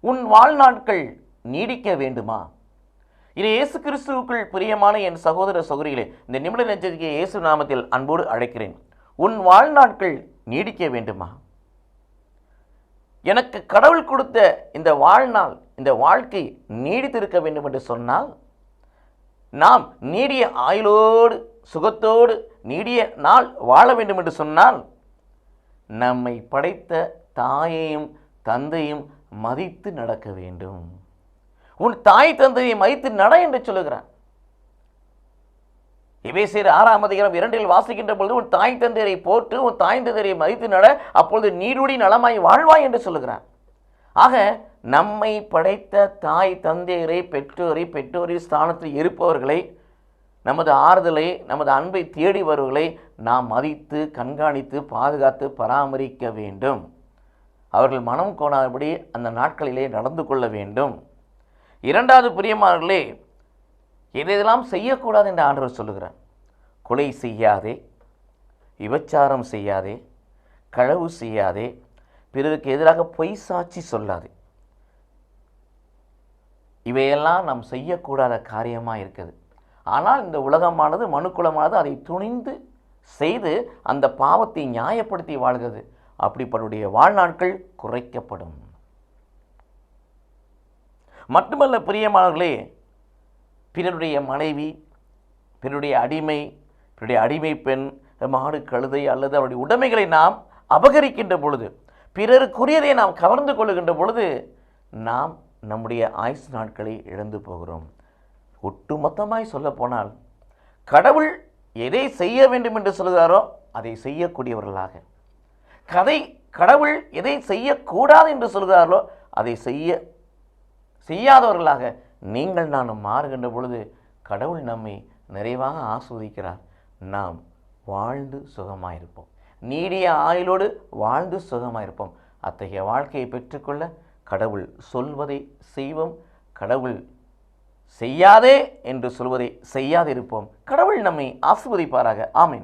உன் வாழ்நாட்கள் நீடிக்க வேண்டுமா? இது இயேசு கிறிஸ்துவுக்குள் பிரியமான என் சகோதர சகோதரிகளே, இந்த நிமிட நெஞ்சத்திற்கு இயேசு நாமத்தில் அன்போடு அழைக்கிறேன். உன் வாழ்நாட்கள் நீடிக்க வேண்டுமா? எனக்கு கடவுள் கொடுத்த இந்த வாழ்நாள், இந்த வாழ்க்கை நீடித்திருக்க வேண்டும் என்று சொன்னால், நாம் நீடிய ஆயுளோடு சுகத்தோடு நீடிய நாள் வாழ வேண்டும் என்று சொன்னால், நம்மை படைத்த தாயையும் தந்தையும் மதித்து நடக்க வேண்டும். உன் தாய் தந்தையை மதித்து நட என்று சொல்லுகிறார். எபேசியர் 6:2 வாசிக்கின்ற பொழுது, உன் தாய் தந்தையரை போற்று, உன் தாய் தந்தையரை மதித்து நட, அப்பொழுது நீடுடி நலமாய் வாழ்வாய் என்று சொல்லுகிறார். ஆக நம்மை படைத்த தாய் தந்தையரை, பெற்றோரின் ஸ்தானத்தில் இருப்பவர்களை, நமது ஆறுதலை, நமது அன்பை தேடி வருவர்களை நாம் மதித்து கண்காணித்து பாதுகாத்து பராமரிக்க வேண்டும். அவர்கள் மனம் கோணாதபடி அந்த நாட்களிலே நடந்து கொள்ள வேண்டும். இரண்டாவது பிரியமானவர்களே, எதெல்லாம் செய்யக்கூடாது என்று ஆண்டவர் சொல்லுகிறார். கொலை செய்யாதே, விபச்சாரம் செய்யாதே, களவு செய்யாதே, பிறருக்கு எதிராக பொய் சாட்சி சொல்லாதே. இவையெல்லாம் நாம் செய்யக்கூடாத காரியமாக இருக்குது. ஆனால் இந்த உலகமானது, மனுக்குலமானது அதை துணிந்து செய்து அந்த பாவத்தை நியாயப்படுத்தி வாழ்கிறது. அப்படிப்படைய வாழ்நாட்கள் குறைக்கப்படும். மட்டுமல்ல பிரியமானவர்களே, பிறருடைய மனைவி, பிறருடைய அடிமை, பிறருடைய அடிமை பெண், மாடு கழுதை அல்லது அவருடைய உடைமைகளை நாம் அபகரிக்கின்ற பொழுது, பிறருக்குரியதை நாம் கவர்ந்து கொள்ளுகின்ற பொழுது, நாம் நம்முடைய ஆயுசு நாட்களை இழந்து போகிறோம். ஒட்டுமொத்தமாய் சொல்ல போனால், கடவுள் எதை செய்ய வேண்டும் என்று சொல்கிறாரோ அதை செய்யக்கூடியவர்களாக, கடவுள் எதை செய்யக்கூடாது என்று சொல்கிறாரோ அதை செய்யாதவர்களாக நீங்கள் நானும் மாறுகின்ற பொழுது, கடவுள் நம்மை நிறைவாக ஆஸ்வதிக்கிறார். நாம் வாழ்ந்து சுகமாயிருப்போம். நீடிய ஆயுளோடு வாழ்ந்து சுகமாயிருப்போம். அத்தகைய வாழ்க்கையை பெற்றுக்கொள்ள கடவுள் சொல்வதை செய்வோம். கடவுள் செய்யாதே என்று சொல்வதை செய்யாதிருப்போம். கடவுள் நம்மை ஆசீர்வதிப்பாராக. ஆமென்.